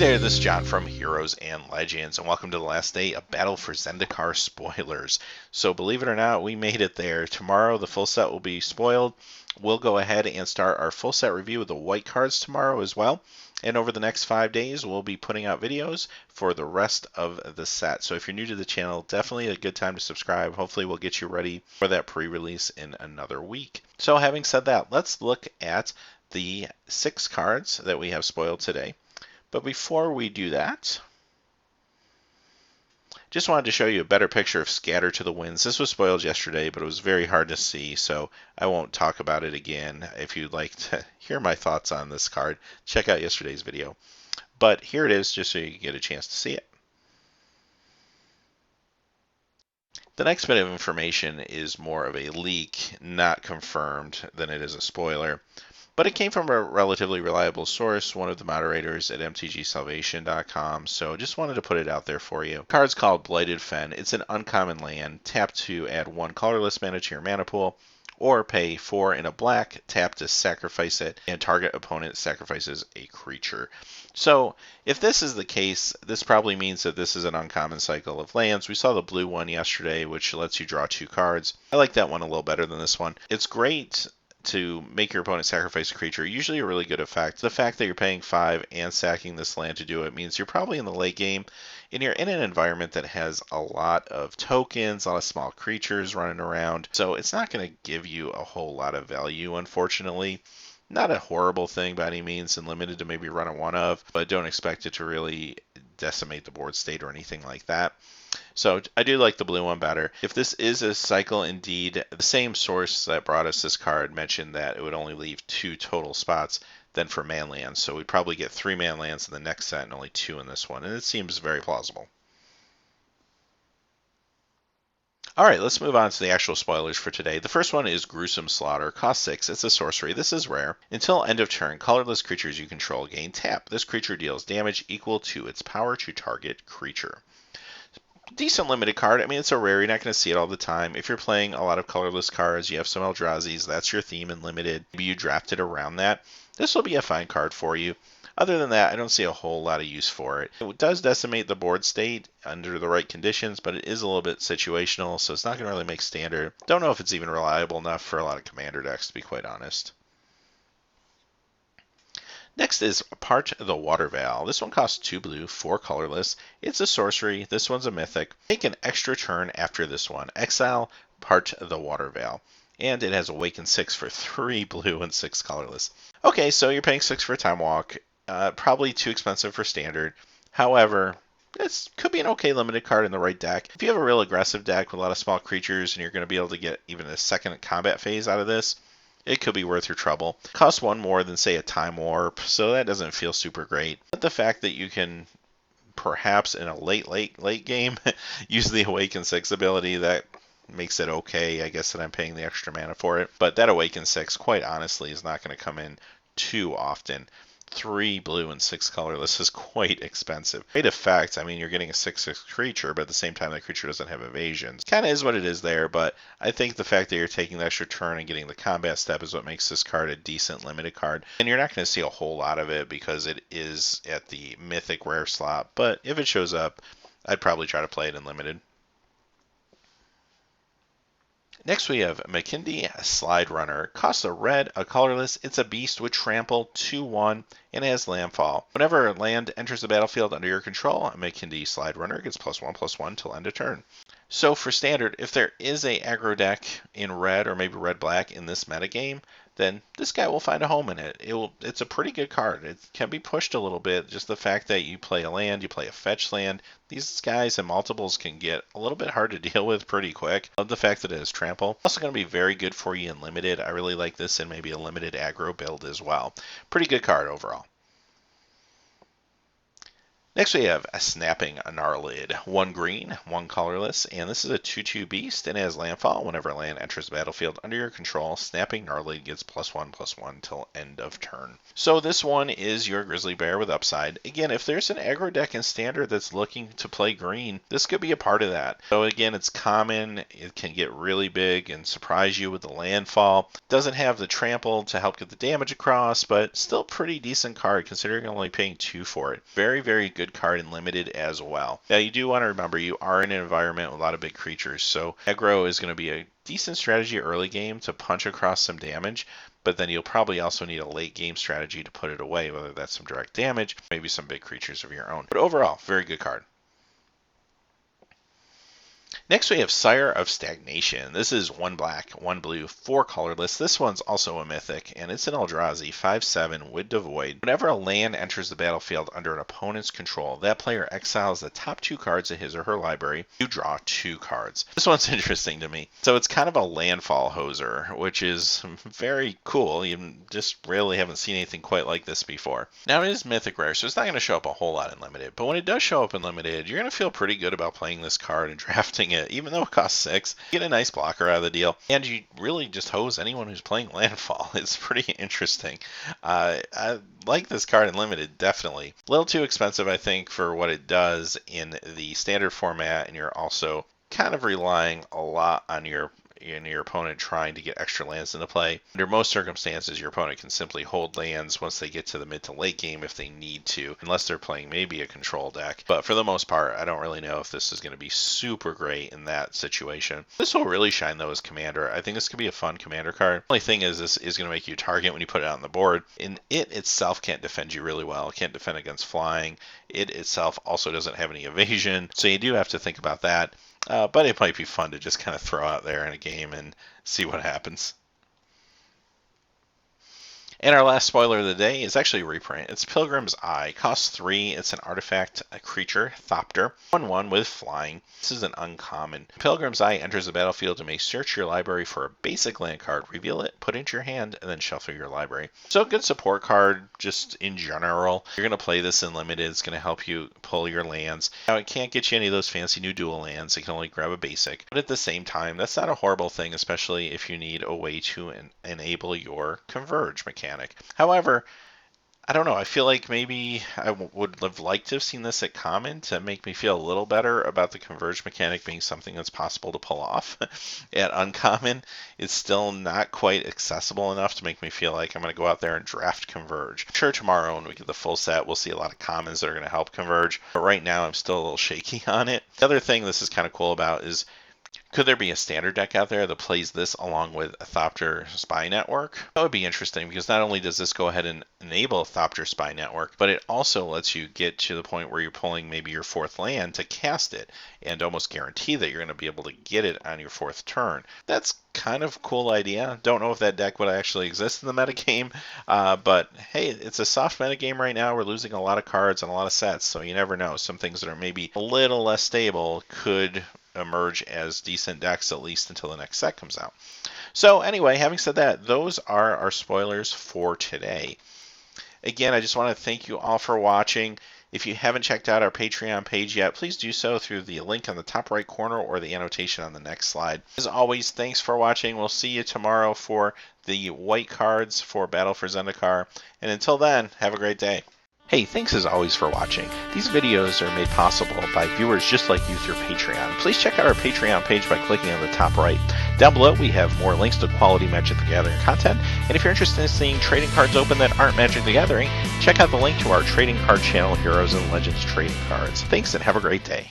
there, this is John from Heroes and Legends, and welcome to the last day of Battle for Zendikar's Spoilers. So believe it or not, we made it there. Tomorrow the full set will be spoiled. We'll go ahead and start our full set review of the white cards tomorrow as well. And over the next 5 days, we'll be putting out videos for the rest of the set. So if you're new to the channel, definitely a good time to subscribe. Hopefully we'll get you ready for that pre-release in another week. So having said that, let's look at the 6 cards that we have spoiled today. But before we do that, just wanted to show you a better picture of Scatter to the Winds. This was spoiled yesterday, but it was very hard to see, so I won't talk about it again. If you'd like to hear my thoughts on this card, check out yesterday's video. But here it is, just so you can get a chance to see it. The next bit of information is more of a leak, not confirmed, than it is a spoiler. But it came from a relatively reliable source, one of the moderators at MTGsalvation.com, so just wanted to put it out there for you. The card's called Blighted Fen. It's an uncommon land. Tap to add 1 colorless mana to your mana pool, or pay 4 in a black, tap to sacrifice it, and target opponent sacrifices a creature. So if this is the case, this probably means that this is an uncommon cycle of lands. We saw the blue one yesterday, which lets you draw 2 cards. I like that one a little better than this one. It's great to make your opponent sacrifice a creature, usually a really good effect. The fact that you're paying 5 and sacking this land to do it means you're probably in the late game and you're in an environment that has a lot of tokens, a lot of small creatures running around. So it's not going to give you a whole lot of value, unfortunately. Not a horrible thing by any means and limited to maybe run a 1 of, but don't expect it to really decimate the board state or anything like that. So I do like the blue one better. If this is a cycle indeed, the same source that brought us this card mentioned that it would only leave 2 total spots than for man lands. So we'd probably get 3 man lands in the next set and only 2 in this one. And it seems very plausible. Alright, let's move on to the actual spoilers for today. The first one is Gruesome Slaughter, cost 6, it's a sorcery, this is rare. Until end of turn, colorless creatures you control gain tap. This creature deals damage equal to its power to target creature. Decent limited card. I mean, it's a rare. You're not going to see it all the time. If you're playing a lot of colorless cards, you have some Eldrazi's, that's your theme in limited. Maybe you drafted around that. This will be a fine card for you. Other than that, I don't see a whole lot of use for it. It does decimate the board state under the right conditions, but it is a little bit situational, so it's not going to really make standard. Don't know if it's even reliable enough for a lot of commander decks, to be quite honest. Next is Part the Waterveil. This one costs 2 blue, 4 colorless. It's a sorcery. This one's a mythic. Take an extra turn after this one. Exile Part the Waterveil. And it has Awaken 6 for 3 blue and 6 colorless. Okay, so you're paying 6 for a Time Walk. Probably too expensive for standard. However, this could be an okay limited card in the right deck. If you have a real aggressive deck with a lot of small creatures and you're going to be able to get even a second combat phase out of this, it could be worth your trouble. Costs 1 more than, say, a Time Warp, so that doesn't feel super great. But the fact that you can, perhaps in a late game, use the Awaken 6 ability, that makes it okay. I guess that I'm paying the extra mana for it. But that Awaken 6, quite honestly, is not going to come in too often. 3 blue and 6 colorless is quite expensive. Great effect. I mean, you're getting a 6/6 creature, but at the same time, that creature doesn't have evasions. Kind of is what it is there, but I think the fact that you're taking the extra turn and getting the combat step is what makes this card a decent limited card. And you're not going to see a whole lot of it because it is at the mythic rare slot, but if it shows up, I'd probably try to play it in limited. Next we have Makindi Sliderunner. Costs a red, a colorless. It's a beast with trample, 2/1, and has landfall. Whenever a land enters the battlefield under your control, Makindi Sliderunner gets +1/+1 till end of turn. So for standard, if there is a aggro deck in red or maybe red-black in this metagame, then this guy will find a home in it. It's a pretty good card. It can be pushed a little bit. Just the fact that you play a land, you play a fetch land, these guys and multiples can get a little bit hard to deal with pretty quick. Love the fact that it has trample. Also going to be very good for you in limited. I really like this in maybe a limited aggro build as well. Pretty good card overall. Next we have a Snapping Gnarlid. 1 green, 1 colorless, and this is a 2/2 beast, and it has landfall. Whenever a land enters the battlefield under your control, Snapping Gnarlid gets +1/+1 till end of turn. So this one is your Grizzly Bear with upside. Again, if there's an aggro deck in Standard that's looking to play green, this could be a part of that. So again, it's common, it can get really big and surprise you with the landfall. Doesn't have the trample to help get the damage across, but still pretty decent card considering only paying 2 for it. Very, very good card in limited as well. Now you do want to remember you are in an environment with a lot of big creatures, so aggro is going to be a decent strategy early game to punch across some damage, but then you'll probably also need a late game strategy to put it away, whether that's some direct damage, maybe some big creatures of your own. But overall, very good card. Next we have Sire of Stagnation. This is 1 black, 1 blue, 4 colorless. This one's also a mythic, and it's an Eldrazi, 5/7 with Devoid. Whenever a land enters the battlefield under an opponent's control, that player exiles the top 2 cards of his or her library. You draw 2 cards. This one's interesting to me. So it's kind of a landfall hoser, which is very cool. You just rarely haven't seen anything quite like this before. Now it is mythic rare, so it's not going to show up a whole lot in limited, but when it does show up in limited, you're going to feel pretty good about playing this card and drafting it. Even though it costs 6, you get a nice blocker out of the deal, and you really just hose anyone who's playing landfall. It's pretty interesting. I like this card in limited, definitely. A little too expensive, I think, for what it does in the standard format, and you're also kind of relying a lot on your opponent trying to get extra lands into play. Under most circumstances, your opponent can simply hold lands once they get to the mid to late game if they need to, unless they're playing maybe a control deck. But for the most part, I don't really know if this is going to be super great in that situation. This will really shine though as commander. I think this could be a fun commander card. The only thing is this is going to make you target when you put it on the board, and it itself can't defend you really well. It can't defend against flying. It itself also doesn't have any evasion, so you do have to think about that. But it might be fun to just kind of throw out there in a game and see what happens. And our last spoiler of the day is actually a reprint. It's Pilgrim's Eye. Costs 3. It's an artifact, a creature, Thopter. 1/1 with flying. This is an uncommon. Pilgrim's Eye enters the battlefield and may search your library for a basic land card, reveal it, put it into your hand, and then shuffle your library. So a good support card, just in general. You're going to play this in limited. It's going to help you pull your lands. Now, it can't get you any of those fancy new dual lands. It can only grab a basic. But at the same time, that's not a horrible thing, especially if you need a way to enable your Converge mechanic. However, I don't know. I feel like maybe I would have liked to have seen this at Common to make me feel a little better about the Converge mechanic being something that's possible to pull off. At Uncommon, it's still not quite accessible enough to make me feel like I'm going to go out there and draft Converge. I'm sure tomorrow when we get the full set, we'll see a lot of commons that are going to help Converge. But right now, I'm still a little shaky on it. The other thing this is kind of cool about is, could there be a standard deck out there that plays this along with a Thopter Spy Network? That would be interesting because not only does this go ahead and enable a Thopter Spy Network, but it also lets you get to the point where you're pulling maybe your 4th land to cast it and almost guarantee that you're going to be able to get it on your 4th turn. That's kind of a cool idea. Don't know if that deck would actually exist in the metagame, but hey, it's a soft metagame right now. We're losing a lot of cards and a lot of sets, so you never know. Some things that are maybe a little less stable could emerge as decent decks, at least until the next set comes out. So anyway, having said that, those are our spoilers for today. Again, I just want to thank you all for watching. If you haven't checked out our Patreon page yet, please do so through the link on the top right corner or the annotation on the next slide. As always, thanks for watching. We'll see you tomorrow for the white cards for Battle for Zendikar. And until then, have a great day. Hey, thanks as always for watching. These videos are made possible by viewers just like you through Patreon. Please check out our Patreon page by clicking on the top right. Down below, we have more links to quality Magic the Gathering content. And if you're interested in seeing trading cards open that aren't Magic the Gathering, check out the link to our trading card channel, Heroes and Legends Trading Cards. Thanks and have a great day.